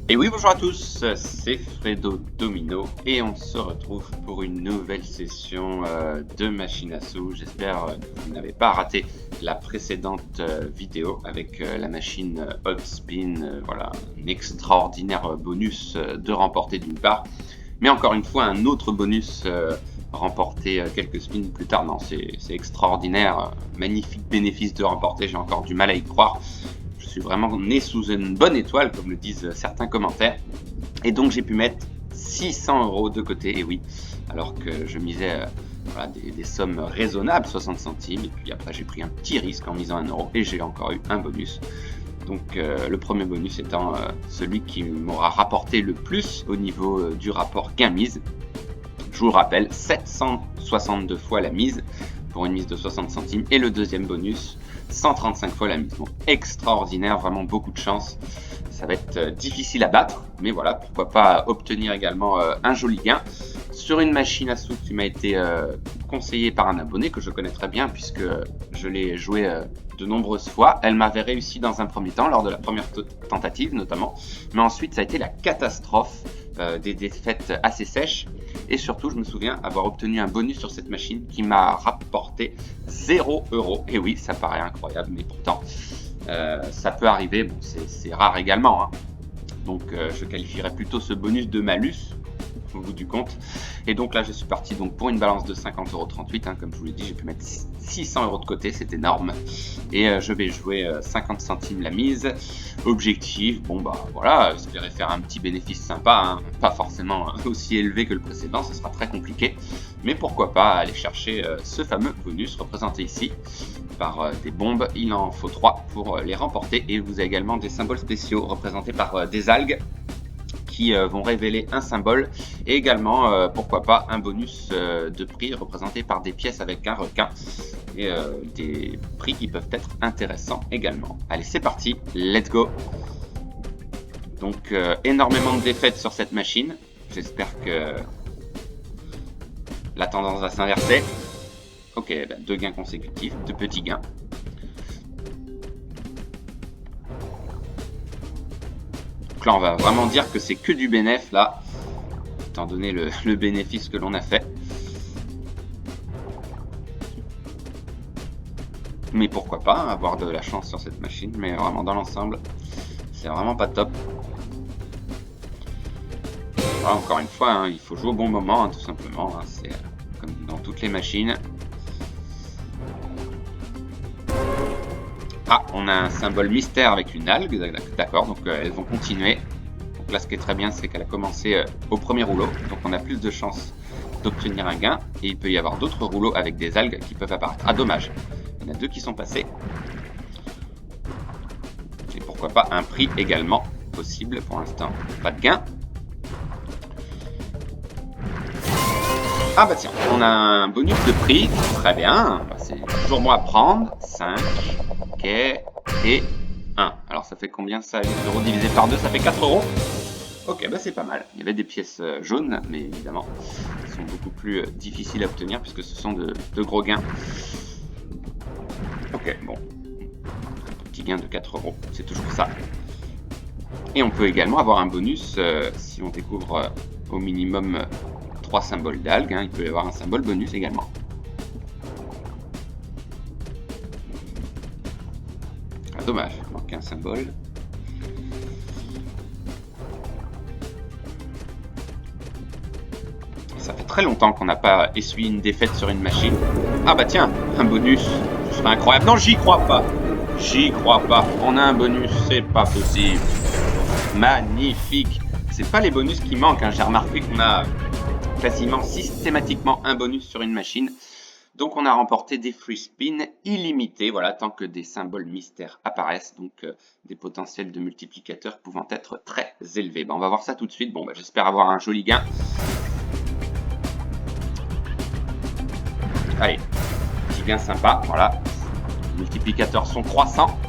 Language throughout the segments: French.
Et oui, bonjour à tous, c'est Fredo Domino et on se retrouve pour une nouvelle session de machine à sous. J'espère que vous n'avez pas raté la précédente vidéo avec la machine Hot Spin. Voilà, un extraordinaire bonus de remporter d'une part, mais encore une fois un autre bonus remporté quelques spins plus tard. Non, c'est extraordinaire, magnifique bénéfice de remporter, j'ai encore du mal à y croire. Je suis vraiment né sous une bonne étoile, comme le disent certains commentaires. Et donc j'ai pu mettre 600 € de côté, et oui, alors que je misais voilà, des sommes raisonnables, 60 centimes, et puis après j'ai pris un petit risque en misant 1 € et j'ai encore eu un bonus. Donc le premier bonus étant celui qui m'aura rapporté le plus au niveau du rapport gain-mise. Je vous le rappelle, 762 fois la mise pour une mise de 60 centimes, et le deuxième bonus, 135 fois la mise. Donc extraordinaire, vraiment beaucoup de chance. Ça va être difficile à battre, mais voilà, pourquoi pas obtenir également un joli gain sur une machine à sous qui m'a été conseillée par un abonné que je connais très bien puisque je l'ai joué de nombreuses fois. Elle m'avait réussi dans un premier temps, lors de la première tentative notamment, mais ensuite ça a été la catastrophe, des défaites assez sèches, et surtout je me souviens avoir obtenu un bonus sur cette machine qui m'a rapporté 0 €. Et oui, ça paraît incroyable, mais pourtant ça peut arriver. Bon, c'est rare également, hein. Donc je qualifierais plutôt ce bonus de malus au bout du compte. Et donc là je suis parti donc pour une balance de 50,38 €, hein, comme je vous l'ai dit, j'ai pu mettre 600 € de côté, c'est énorme. Et je vais jouer 50 centimes la mise. Objectif, bon bah voilà, espérer faire un petit bénéfice sympa, hein. Pas forcément aussi élevé que le précédent, ce sera très compliqué, mais pourquoi pas aller chercher ce fameux bonus représenté ici par des bombes. Il en faut 3 pour les remporter, et vous avez également des symboles spéciaux représentés par des algues qui vont révéler un symbole, et également pourquoi pas un bonus de prix représenté par des pièces avec un requin, et des prix qui peuvent être intéressants également. Allez, c'est parti, let's go. Donc énormément de défaites sur cette machine, j'espère que la tendance va s'inverser. Ok, bah, 2 gains consécutifs, 2 petits gains. Donc là on va vraiment dire que c'est que du bénéf là, étant donné le bénéfice que l'on a fait. Mais pourquoi pas avoir de la chance sur cette machine, mais vraiment dans l'ensemble c'est vraiment pas top. Voilà, encore une fois, hein, il faut jouer au bon moment, hein, tout simplement, hein, c'est comme dans toutes les machines. Ah, on a un symbole mystère avec une algue, d'accord, donc elles vont continuer. Donc là ce qui est très bien, c'est qu'elle a commencé au premier rouleau, donc on a plus de chances d'obtenir un gain, et il peut y avoir d'autres rouleaux avec des algues qui peuvent apparaître. Ah dommage, il y en a 2 qui sont passés. Et pourquoi pas un prix également possible, pour l'instant pas de gain. Ah bah tiens, on a un bonus de prix, très bien, bah, c'est toujours bon à prendre. 5, ok, et 1. Alors ça fait combien ça, 8 € divisé par 2, ça fait 4 €. Ok, bah c'est pas mal. Il y avait des pièces jaunes, mais évidemment, elles sont beaucoup plus difficiles à obtenir puisque ce sont de gros gains. Ok, bon, un petit gain de 4 €, c'est toujours ça. Et on peut également avoir un bonus si on découvre au minimum 3 symboles d'algues, hein, il peut y avoir un symbole bonus également. Ah, dommage, il manque un symbole. Ça fait très longtemps qu'on n'a pas essuyé une défaite sur une machine. Ah bah tiens, un bonus, ce serait incroyable. Non, j'y crois pas. J'y crois pas. On a un bonus, c'est pas possible. Magnifique. C'est pas les bonus qui manquent, hein. J'ai remarqué qu'on a quasiment systématiquement un bonus sur une machine. Donc on a remporté des free spins illimités, voilà, tant que des symboles mystères apparaissent, donc des potentiels de multiplicateurs pouvant être très élevés. Bah, on va voir ça tout de suite. Bon, bah, j'espère avoir un joli gain. Allez, petit gain sympa, voilà. Les multiplicateurs sont croissants.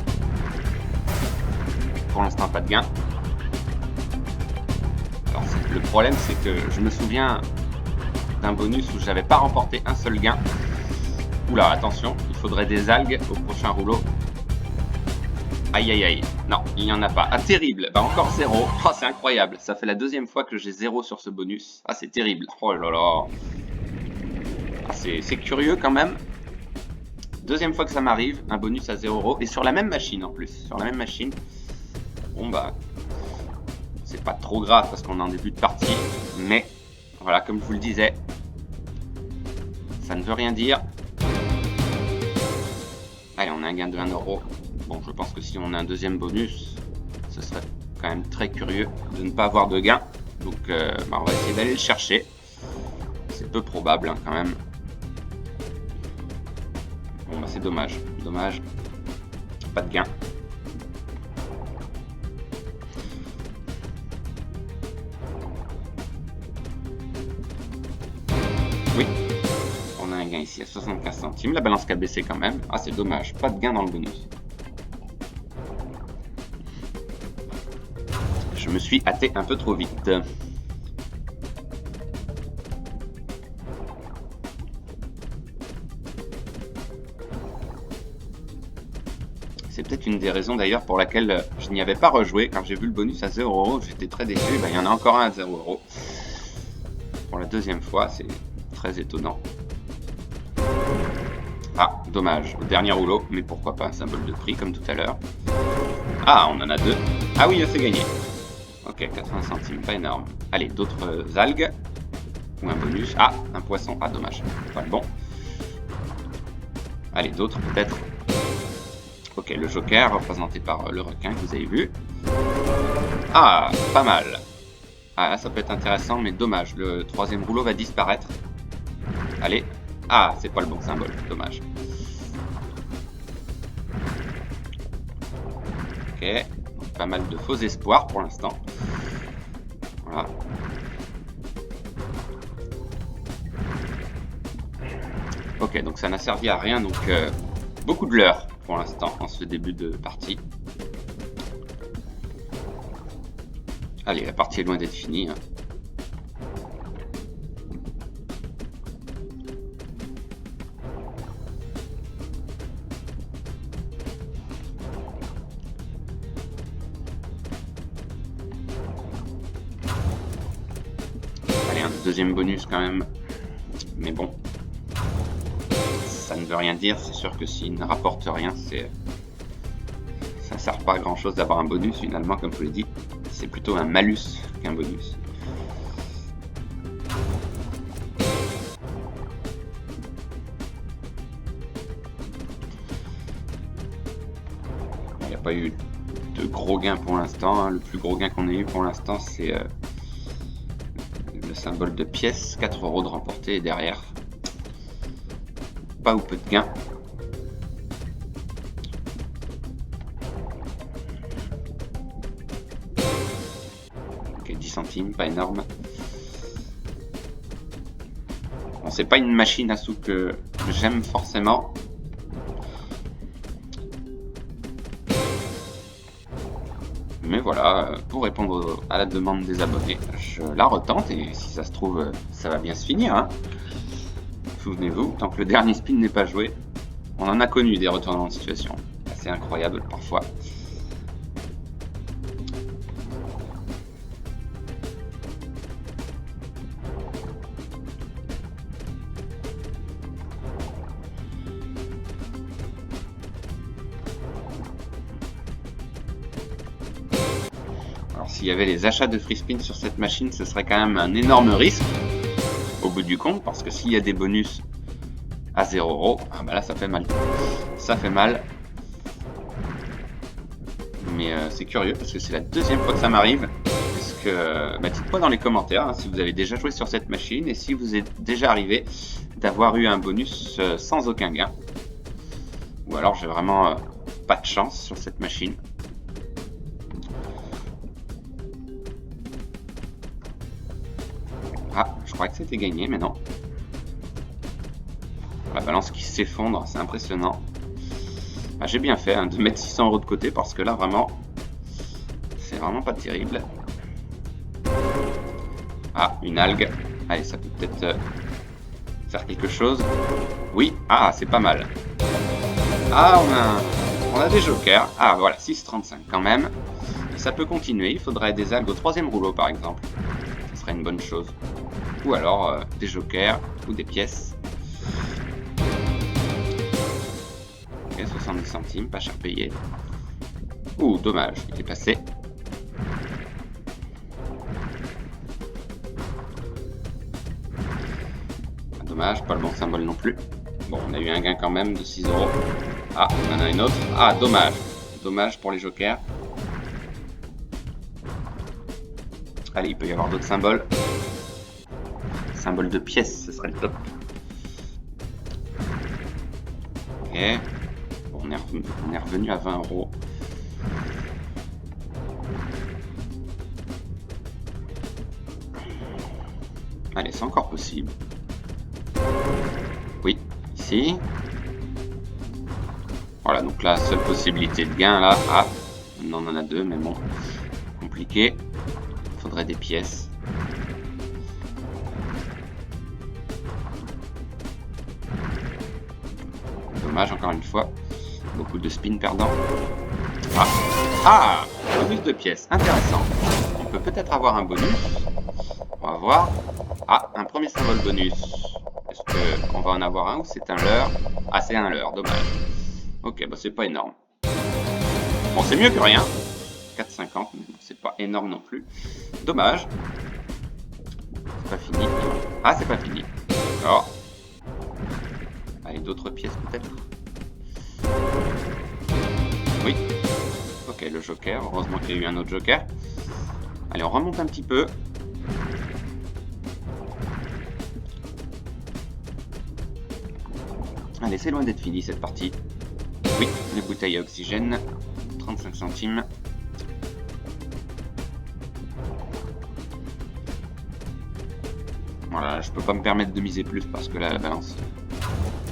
Pour l'instant, pas de gain. Alors, le problème, c'est que je me souviens d'un bonus où j'avais pas remporté un seul gain. Oula, attention, il faudrait des algues au prochain rouleau. Aïe aïe aïe. Non, il n'y en a pas. Ah, terrible. Bah, encore 0. Oh, c'est incroyable. Ça fait la deuxième fois que j'ai 0 sur ce bonus. Ah, c'est terrible. Oh là là. Ah, c'est curieux quand même. Deuxième fois que ça m'arrive, un bonus à 0 €. Et sur la même machine en plus. Sur la même machine. Bon bah, c'est pas trop grave parce qu'on est en début de partie. Mais, voilà, comme je vous le disais, ça ne veut rien dire. Allez, on a un gain de 1 €. Bon, je pense que si on a un deuxième bonus, ce serait quand même très curieux de ne pas avoir de gain. Donc, bah, on va essayer d'aller le chercher. C'est peu probable, hein, quand même. Bon, bah, c'est dommage. Dommage. Pas de gain. Oui. On a un gain ici à 75 centimes. La balance qui a baissé quand même. Ah, c'est dommage. Pas de gain dans le bonus. Je me suis hâté un peu trop vite. C'est peut-être une des raisons d'ailleurs pour laquelle je n'y avais pas rejoué. Quand j'ai vu le bonus à 0 €, j'étais très déçu. Ben, il y en a encore un à 0 €. Pour la deuxième fois, c'est très étonnant. Ah, dommage. Le dernier rouleau, mais pourquoi pas un symbole de prix comme tout à l'heure. Ah, on en a 2. Ah oui, c'est gagné. Ok, 80 centimes, pas énorme. Allez, d'autres algues. Ou un bonus. Ah, un poisson. Ah, dommage. Pas le bon. Allez, d'autres peut-être. Ok, le joker représenté par le requin que vous avez vu. Ah, pas mal. Ah, là, ça peut être intéressant, mais dommage. Le troisième rouleau va disparaître. Allez. Ah, c'est pas le bon symbole. Dommage. Ok. Pas mal de faux espoirs pour l'instant. Voilà. Ok, donc ça n'a servi à rien. Donc, beaucoup de leurres pour l'instant en ce début de partie. Allez, la partie est loin d'être finie. Hein. Allez, un deuxième bonus quand même. Mais bon, ça ne veut rien dire. C'est sûr que s'il ne rapporte rien, ça sert pas à grand chose d'avoir un bonus finalement, comme je vous l'ai dit. C'est plutôt un malus qu'un bonus. Il n'y a pas eu de gros gains pour l'instant. Hein. Le plus gros gain qu'on ait eu pour l'instant, c'est le symbole de pièce. 4 € de remporté et derrière, pas ou peu de gains. Ok, 10 centimes, pas énorme. Bon, c'est pas une machine à sous que j'aime forcément. Mais voilà, pour répondre à la demande des abonnés, je la retente et si ça se trouve, ça va bien se finir. Hein. Souvenez-vous, tant que le dernier spin n'est pas joué, on en a connu des retournements de situation. C'est incroyable parfois. Alors s'il y avait les achats de free spin sur cette machine, ce serait quand même un énorme risque au bout du compte, parce que s'il y a des bonus à 0 €, ah bah là ça fait mal. Ça fait mal. Mais c'est curieux parce que c'est la deuxième fois que ça m'arrive. Est-ce que, bah, dites-moi dans les commentaires hein, si vous avez déjà joué sur cette machine et si vous êtes déjà arrivé d'avoir eu un bonus sans aucun gain. Ou alors j'ai vraiment pas de chance sur cette machine. Ah, je crois que c'était gagné, mais non. La balance qui s'effondre, c'est impressionnant. Ah, j'ai bien fait hein, de mettre 600 € de côté parce que là, vraiment, c'est vraiment pas terrible. Ah, une algue. Allez, ça peut peut-être faire quelque chose. Oui, ah, c'est pas mal. Ah, On a des jokers. Ah voilà, 6,35 quand même. Et ça peut continuer. Il faudrait des algues au 3e rouleau par exemple. Ce serait une bonne chose. Ou alors des jokers ou des pièces. Ok, 70 centimes, pas cher payé. Ouh, dommage, il est passé. Dommage, pas le bon symbole non plus. Bon, on a eu un gain quand même de 6 €. Ah, on en a une autre. Ah, dommage. Dommage pour les jokers. Allez, il peut y avoir d'autres symboles. Symbole de pièce, ce serait le top. Ok. Bon, on est revenu à 20 €. Allez, c'est encore possible. Oui, ici. Voilà, donc la seule possibilité de gain là. Ah, on en a deux, mais bon, compliqué. Il faudrait des pièces. Dommage, encore une fois. Beaucoup de spin perdants. Ah, ah, bonus de pièces, intéressant. On peut peut-être avoir un bonus. On va voir. Ah, un premier symbole bonus. Est-ce qu'on va en avoir un ou c'est un leurre? Ah, c'est un leurre, dommage. Ok, bah c'est pas énorme. Bon, c'est mieux que rien. 4,50, mais c'est pas énorme non plus. Dommage. C'est pas fini. Ah, c'est pas fini. D'accord. Allez, d'autres pièces peut-être? Oui. Ok, le joker. Heureusement qu'il y a eu un autre joker. Allez, on remonte un petit peu. Allez, c'est loin d'être fini cette partie. Oui, les bouteilles à oxygène. 35 centimes. Voilà, je peux pas me permettre de miser plus parce que là, la balance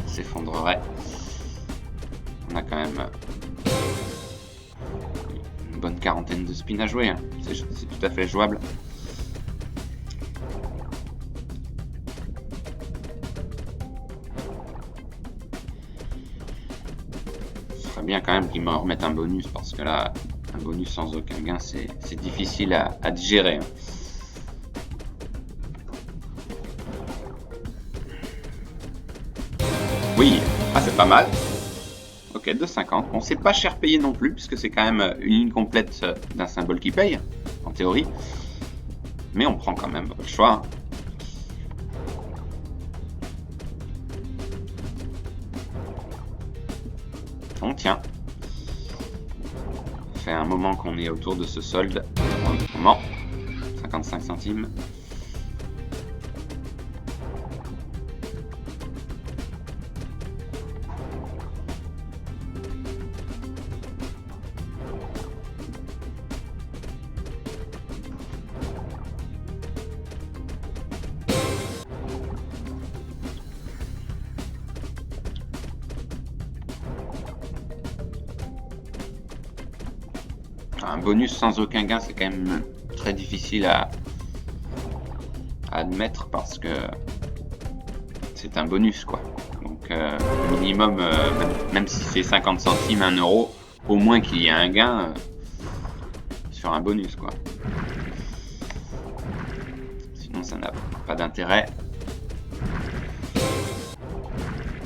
s'effondrerait. On a quand même une bonne quarantaine de spins à jouer. Hein. C'est tout à fait jouable. Ce serait bien quand même qu'ils me remettent un bonus parce que là, un bonus sans aucun gain, c'est difficile à digérer. Hein. Oui, ah c'est pas mal. Ok, 2,50. Bon, c'est pas cher payé non plus, puisque c'est quand même une ligne complète d'un symbole qui paye, en théorie. Mais on prend quand même le choix. On tient. Ça fait un moment qu'on est autour de ce solde. Un moment. 55 centimes. Un bonus sans aucun gain, c'est quand même très difficile à admettre parce que c'est un bonus quoi. Donc minimum, même si c'est 50 centimes, 1 €, au moins qu'il y ait un gain sur un bonus quoi. Sinon ça n'a pas d'intérêt.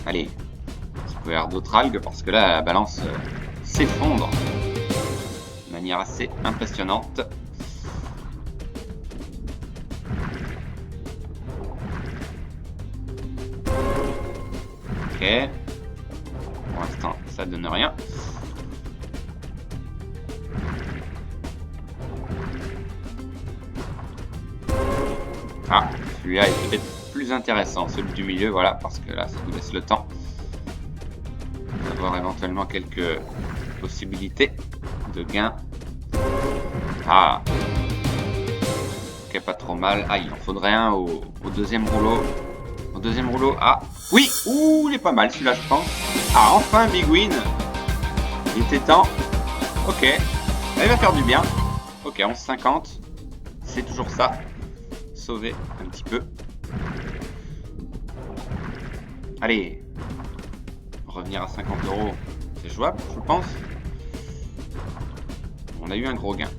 Allez, il peut y avoir d'autres algues parce que là la balance s'effondre de manière assez impressionnante. Ok. Pour l'instant, ça donne rien. Ah, celui-là est peut-être plus intéressant, celui du milieu, voilà, parce que là, ça nous laisse le temps d'avoir éventuellement quelques possibilités de gain. Ah. Ok, pas trop mal. Ah, il en faudrait un au deuxième rouleau. Au deuxième rouleau, ah. Oui. Ouh, il est pas mal celui-là, je pense. Ah, enfin, Big Win. Il était temps. Ok. Il va faire du bien. Ok, 11,50. C'est toujours ça. Sauver un petit peu. Allez. Revenir à 50 €. C'est jouable, je pense. On a eu un gros gain,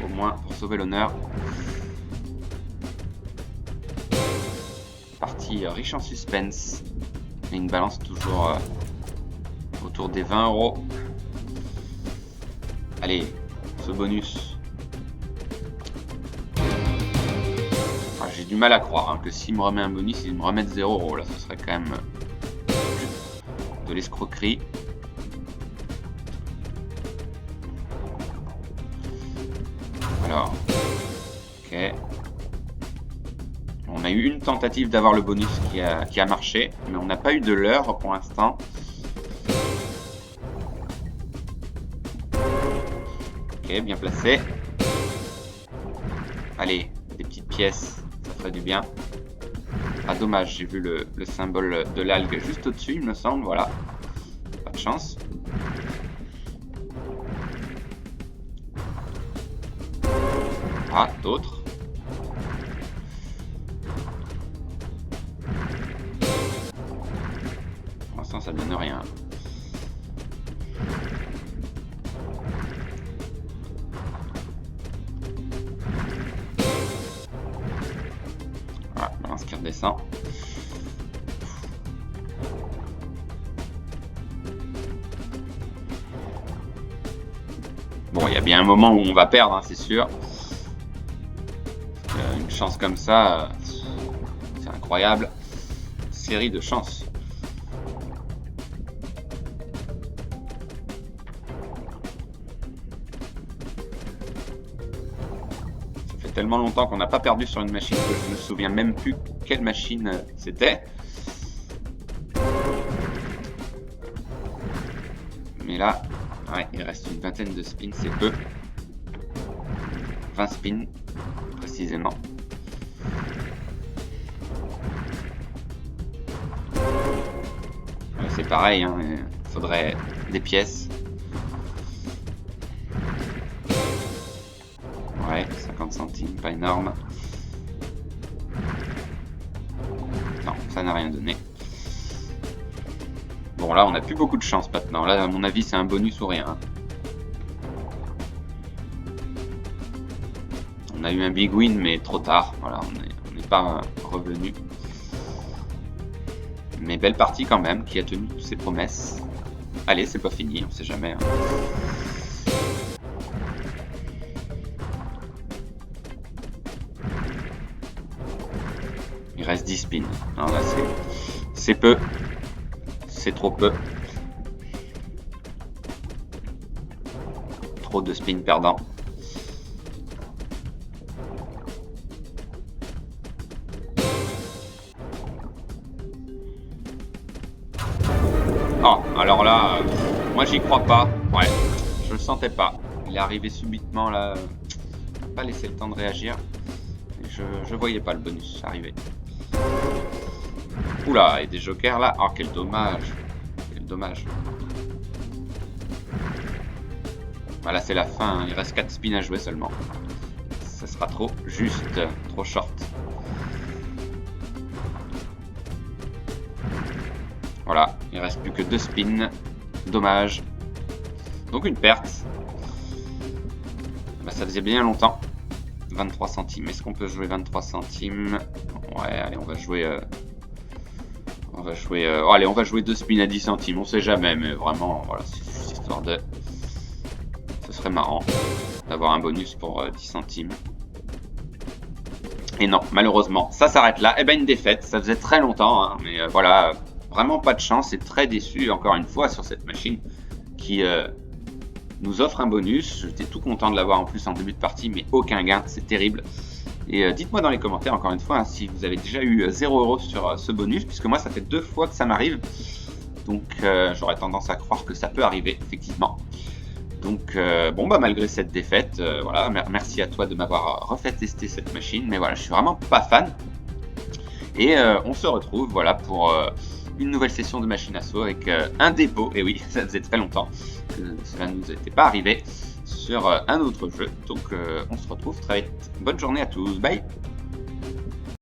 au moins pour sauver l'honneur. Partie riche en suspense. Et une balance toujours autour des 20 €. Allez, ce bonus. Enfin, j'ai du mal à croire hein, que s'il me remet un bonus, il me remet 0 €. Là, ce serait quand même de l'escroquerie. Alors, ok. On a eu une tentative d'avoir le bonus qui a marché, mais on n'a pas eu de leurre pour l'instant. Ok, bien placé. Allez, des petites pièces, ça ferait du bien. Ah dommage, j'ai vu le symbole de l'algue juste au-dessus, il me semble, voilà. Pas de chance. Ah, d'autres. Pour l'instant, ça donne rien. Voilà, balance qui redescend. Bon, il y a bien un moment où on va perdre, hein, c'est sûr. Une chance comme ça, c'est incroyable. Série de chances. Ça fait tellement longtemps qu'on n'a pas perdu sur une machine que je me souviens même plus quelle machine c'était. Mais là, ouais, il reste une vingtaine de spins, c'est peu. 20 spins, précisément. C'est pareil, hein, il faudrait des pièces. Ouais, 50 centimes, pas énorme. Non, ça n'a rien donné. Bon, là, on n'a plus beaucoup de chance maintenant. Là, à mon avis, c'est un bonus ou rien. On a eu un big win, mais trop tard. Voilà, on n'est pas revenu. Mais belle partie quand même, qui a tenu toutes ses promesses. Allez, c'est pas fini, on sait jamais. Hein. Il reste 10 spins. Non, là, c'est peu. C'est trop peu. Trop de spins perdants. Oh, alors là, moi j'y crois pas. Ouais, je le sentais pas. Il est arrivé subitement là. Pas laissé le temps de réagir. Je voyais pas le bonus arriver. Oula, et des jokers là. Oh, quel dommage. Quel dommage. Voilà, c'est la fin. Hein. Il reste 4 spins à jouer seulement. Ça sera trop juste. Trop short. Voilà, il reste plus que 2 spins. Dommage. Donc une perte. Bah, ça faisait bien longtemps. 23 centimes. Est-ce qu'on peut jouer 23 centimes? Ouais, allez, on va jouer... allez, on va jouer 2 spins à 10 centimes. On sait jamais, mais vraiment, voilà, c'est juste histoire de... Ce serait marrant d'avoir un bonus pour 10 centimes. Et non, malheureusement, ça s'arrête là. Eh ben, une défaite. Ça faisait très longtemps, hein, mais voilà... Vraiment pas de chance et très déçu encore une fois sur cette machine qui nous offre un bonus. J'étais tout content de l'avoir en plus en début de partie, mais aucun gain, c'est terrible. Et dites-moi dans les commentaires encore une fois hein, si vous avez déjà eu 0 € sur ce bonus, puisque moi ça fait 2 fois que ça m'arrive. Donc j'aurais tendance à croire que ça peut arriver, effectivement. Donc bon bah malgré cette défaite, voilà, merci à toi de m'avoir refait tester cette machine, mais voilà, je suis vraiment pas fan. Et on se retrouve voilà pour une nouvelle session de machine à saut avec un dépôt, et oui, ça faisait très longtemps que cela ne nous était pas arrivé sur un autre jeu, donc on se retrouve très vite. Bonne journée à tous, bye.